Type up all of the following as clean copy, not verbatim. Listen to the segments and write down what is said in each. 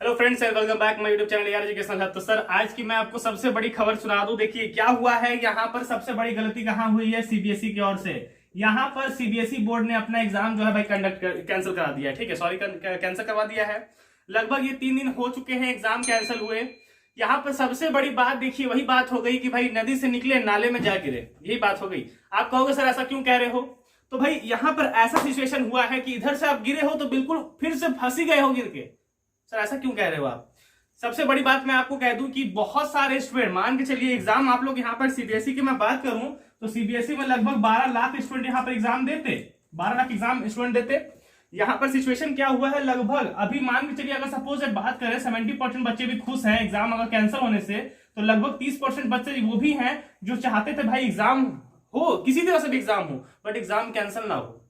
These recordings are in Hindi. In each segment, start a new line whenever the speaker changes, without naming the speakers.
Hello friends and welcome back my YouTube channel यार एजुकेशनल हब। तो सर आज की मैं आपको सबसे बड़ी खबर सुना दूं। देखिए क्या हुआ है, यहाँ पर सबसे बड़ी गलती कहाँ हुई है सीबीएसई की ओर से। यहाँ पर सीबीएसई बोर्ड ने अपना एग्जाम जो है भाई कैंसिल करा दिया है। ठीक है, सॉरी कैंसिल करवा दिया है। लगभग ये 3 दिन हो चुके हैं एग्जाम कैंसिल हुए। यहाँ पर सबसे बड़ी बात देखिए वही बात हो गई कि भाई नदी से निकले नाले में जा गिरे, यही बात हो गई। आप कहोगे सर ऐसा क्यों कह रहे हो, तो भाई यहाँ पर ऐसा सिचुएशन हुआ है कि इधर से आप गिरे हो तो बिल्कुल फिर से फंसी गए हो गिर के। सर ऐसा क्यों कह रहे हो आप। सबसे बड़ी बात मैं आपको कह दूं कि बहुत सारे स्टूडेंट, मान के चलिए एग्जाम आप लोग यहाँ पर सीबीएसई की मैं बात करूं तो सीबीएसई में लगभग 12 लाख स्टूडेंट यहाँ पर एग्जाम देते, 12 लाख एग्जाम स्टूडेंट देते। यहाँ पर सिचुएशन क्या हुआ है, लगभग अभी मान के चलिए अगर सपोज बात करें 70% बच्चे भी खुश हैं एग्जाम अगर कैंसिल होने से, तो लगभग 30% बच्चे वो भी हैं जो चाहते थे भाई एग्जाम हो, किसी तरह से भी एग्जाम हो, बट एग्जाम कैंसिल ना हो।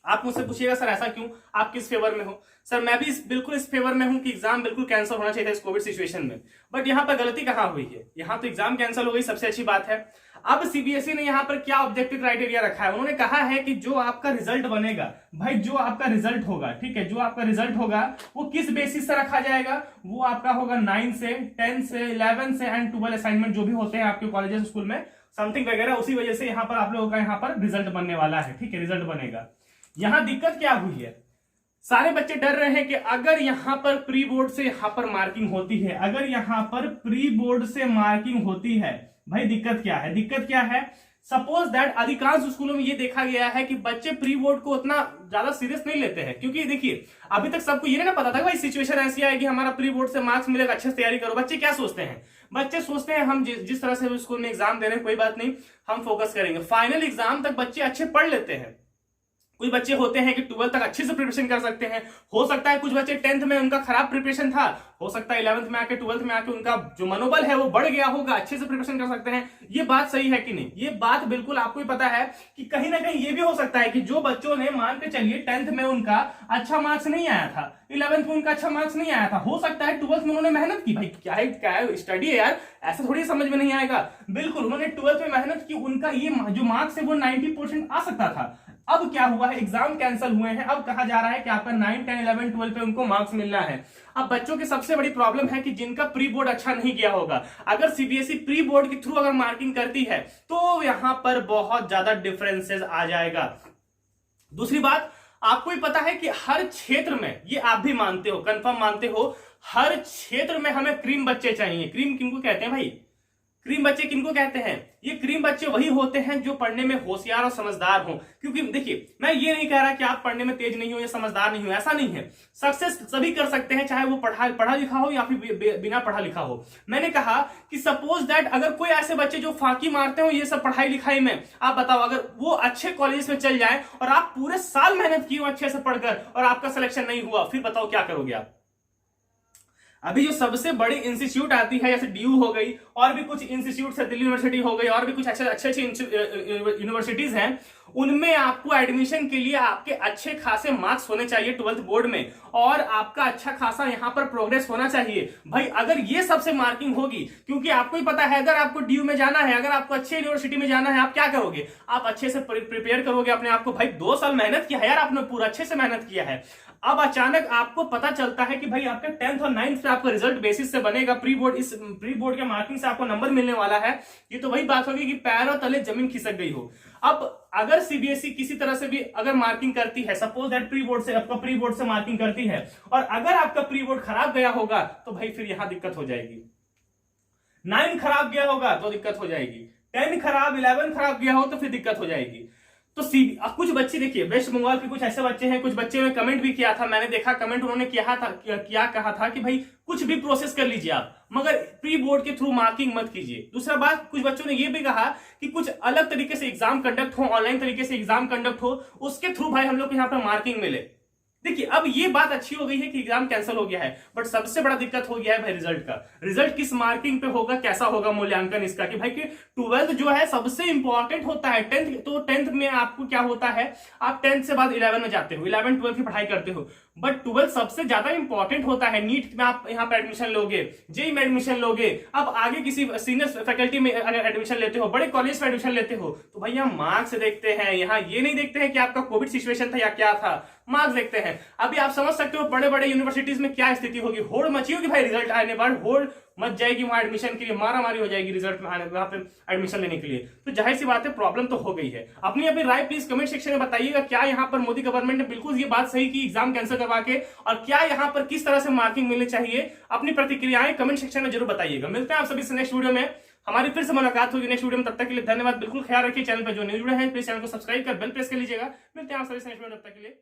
आप मुझसे पूछिएगा सर ऐसा क्यों, आप किस फेवर में हो। सर मैं भी बिल्कुल इस फेवर में हूं कि एग्जाम बिल्कुल कैंसिल होना चाहिए था इस कोविड सिचुएशन में। बट यहाँ पर गलती कहां हुई है, यहाँ तो एग्जाम कैंसिल हो गई, सबसे अच्छी बात है। अब सीबीएसई ने यहाँ पर क्या ऑब्जेक्टिव क्राइटेरिया रखा है, उन्होंने कहा है कि जो आपका रिजल्ट बनेगा भाई, जो आपका रिजल्ट होगा, ठीक है, जो आपका रिजल्ट होगा वो किस बेसिस से रखा जाएगा, वो आपका होगा 9 से 10 से 11 से एंड 12 असाइनमेंट जो भी होते हैं आपके कॉलेजेस स्कूल में समथिंग वगैरह, उसी वजह से यहाँ पर आप लोगों का यहाँ पर रिजल्ट बनने वाला है। ठीक है, रिजल्ट बनेगा। यहां दिक्कत क्या हुई है, सारे बच्चे डर रहे हैं कि अगर यहां पर प्री बोर्ड से यहां पर मार्किंग होती है, अगर यहां पर प्री बोर्ड से मार्किंग होती है, भाई दिक्कत क्या है, दिक्कत क्या है। सपोज दैट अधिकांश स्कूलों में ये देखा गया है कि बच्चे प्री बोर्ड को उतना ज्यादा सीरियस नहीं लेते हैं, क्योंकि देखिए अभी तक सबको ये ना पता था भाई सिचुएशन ऐसी आएगी हमारा प्री बोर्ड से मार्क्स मिलेगा, अच्छे से तैयारी करो। बच्चे क्या सोचते हैं, बच्चे सोचते हैं हम जिस तरह से स्कूल में एग्जाम दे रहे हैं कोई बात नहीं, हम फोकस करेंगे। फाइनल एग्जाम तक बच्चे अच्छे पढ़ लेते हैं। कुछ बच्चे होते हैं कि 12 तक अच्छे से प्रिपरेशन कर सकते हैं, हो सकता है कुछ बच्चे 10th में उनका खराब प्रिपरेशन था, हो सकता है 11th में आके 12th में आके उनका जो मनोबल है वो बढ़ गया होगा, अच्छे से प्रिपरेशन कर सकते हैं। ये बात सही है कि नहीं, ये बात बिल्कुल आपको ही पता है कि कहीं ना कहीं ये भी हो सकता है कि जो बच्चों ने मान के चलिए 10th में उनका अच्छा मार्क्स नहीं आया था, 11th में उनका अच्छा मार्क्स नहीं आया था, हो सकता है 12th में उन्होंने मेहनत की। भाई क्या है स्टडी है यार, ऐसा थोड़ी समझ में नहीं आएगा। बिल्कुल उन्होंने 12th में मेहनत की, उनका ये जो मार्क्स है वो 90% आ सकता था। अब क्या हुआ है, एग्जाम कैंसिल हुए हैं, अब कहा जा रहा है कि आपका 9, 10, 11, 12 पे उनको मार्क्स मिलना है। अब बच्चों की सबसे बड़ी प्रॉब्लम है कि जिनका प्री बोर्ड अच्छा नहीं गया होगा, अगर सीबीएसई प्री बोर्ड के थ्रू अगर मार्किंग करती है तो यहां पर बहुत ज्यादा डिफरेंसेस आ जाएगा। दूसरी बात, आपको ही पता है कि हर क्षेत्र में, ये आप भी मानते हो, कंफर्म मानते हो, हर क्षेत्र में हमें क्रीम बच्चे चाहिए। क्रीम किनको कहते हैं भाई, क्रीम बच्चे किनको कहते हैं, ये क्रीम बच्चे वही होते हैं जो पढ़ने में होशियार और समझदार हो। क्योंकि देखिए मैं ये नहीं कह रहा कि आप पढ़ने में तेज नहीं हो या समझदार नहीं हो, ऐसा नहीं है। सक्सेस सभी कर सकते हैं, चाहे वो पढ़ा लिखा हो या फिर बिना पढ़ा लिखा हो। मैंने कहा कि सपोज दैट अगर कोई ऐसे बच्चे जो फांकी मारते हो ये सब पढ़ाई लिखाई में, आप बताओ अगर वो अच्छे कॉलेज में चल जाए और आप पूरे साल मेहनत की हो अच्छे से पढ़कर और आपका सिलेक्शन नहीं हुआ, फिर बताओ क्या करोगे आप। अभी जो सबसे बड़ी इंस्टीट्यूट आती है जैसे डीयू हो गई और भी कुछ इंस्टीट्यूट है, दिल्ली यूनिवर्सिटी हो गई और भी कुछ अच्छे यूनिवर्सिटीज हैं, उनमें आपको एडमिशन के लिए आपके अच्छे खासे मार्क्स होने चाहिए 12th बोर्ड में, और आपका अच्छा खासा यहां पर प्रोग्रेस होना चाहिए। भाई अगर ये सबसे मार्किंग होगी, क्योंकि आपको ही पता है अगर आपको डीयू में जाना है, अगर आपको अच्छे यूनिवर्सिटी में जाना है, आप क्या करोगे, आप अच्छे से प्रिपेयर करोगे अपने आप को। भाई 2 साल मेहनत किया है यार आपने, पूरा अच्छे से मेहनत किया है। अब अचानक आपको पता चलता है कि भाई आपका 10th और 9th पे आपका रिजल्ट बेसिस से बनेगा, प्री बोर्ड के मार्किंग से आपको नंबर मिलने वाला है। ये तो वही बात होगी कि पैरों तले जमीन खिसक गई हो। अब अगर सीबीएसई किसी तरह से भी अगर मार्किंग करती है, सपोज दैट प्री बोर्ड से आपका प्री बोर्ड से मार्किंग करती है, और अगर आपका प्री बोर्ड खराब गया होगा तो भाई फिर यहां दिक्कत हो जाएगी। 9 खराब गया होगा तो दिक्कत हो जाएगी, 10 खराब, 11 खराब गया हो तो फिर दिक्कत हो जाएगी। तो कुछ बच्चे देखिए वेस्ट बंगाल के कुछ ऐसे बच्चे हैं, कुछ बच्चे ने कमेंट भी किया था, मैंने देखा कमेंट, उन्होंने क्या कहा था कि भाई कुछ भी प्रोसेस कर लीजिए आप, मगर प्री बोर्ड के थ्रू मार्किंग मत कीजिए। दूसरा बात, कुछ बच्चों ने ये भी कहा कि कुछ अलग तरीके से एग्जाम कंडक्ट हो, ऑनलाइन तरीके से एग्जाम कंडक्ट हो, उसके थ्रू भाई हम लोग को यहाँ पर मार्किंग मिले। देखिए अब ये बात अच्छी हो गई है कि एग्जाम कैंसिल हो गया है, बट सबसे बड़ा दिक्कत हो गया है भाई रिजल्ट का। रिजल्ट किस मार्किंग पे होगा, कैसा होगा मूल्यांकन इसका, कि भाई कि 12th जो है सबसे इंपॉर्टेंट होता है। 10th तो 10th में आपको क्या होता है, आप 10th से बाद 11 में जाते हो, 11, 12 की पढ़ाई करते हो। बट 12 सबसे ज्यादा इंपॉर्टेंट होता है। नीट में आप यहाँ पे एडमिशन लोगे, जेई में एडमिशन लोगे, अब आगे किसी सीनियर फैकल्टी में अगर एडमिशन लेते हो, बड़े कॉलेज में एडमिशन लेते हो, तो भैया मार्क्स देखते हैं। यहाँ ये नहीं देखते हैं कि आपका कोविड सिचुएशन था या क्या था, मार्क्स देखते हैं। अभी आप समझ सकते हो बड़े बड़े यूनिवर्सिटीज में क्या स्थिति होगी, होड़ मची होगी भाई रिजल्ट आने पर, होड़ मच जाएगी वहां एडमिशन के लिए, मारामारी हो जाएगी रिजल्ट में आने वहां पे एडमिशन लेने के लिए। तो जाहिर सी बात है प्रॉब्लम तो हो गई है। अपनी अपनी राय प्लीज कमेंट सेक्शन में बताइएगा, क्या यहाँ पर मोदी गवर्नमेंट ने बिल्कुल ये बात सही की एग्जाम कैंसिल करवा के, और क्या यहाँ पर किस तरह से मार्किंग मिलनी चाहिए? अपनी प्रतिक्रियाएं कमेंट सेक्शन में जरूर बताइएगा। मिलते हैं आप सभी से नेक्स्ट वीडियो में, हमारी फिर से मुलाकात होगी नेक्स्ट वीडियो में। तब तक के लिए धन्यवाद, बिल्कुल ख्याल रखिए। चैनल पर जो न्यू जुड़े हैं प्लीज चैनल को सब्सक्राइब कर बेल प्रेस कर लीजिएगा। मिलते हैं आप सभी से नेक्स्ट वीडियो, तब तक के लिए।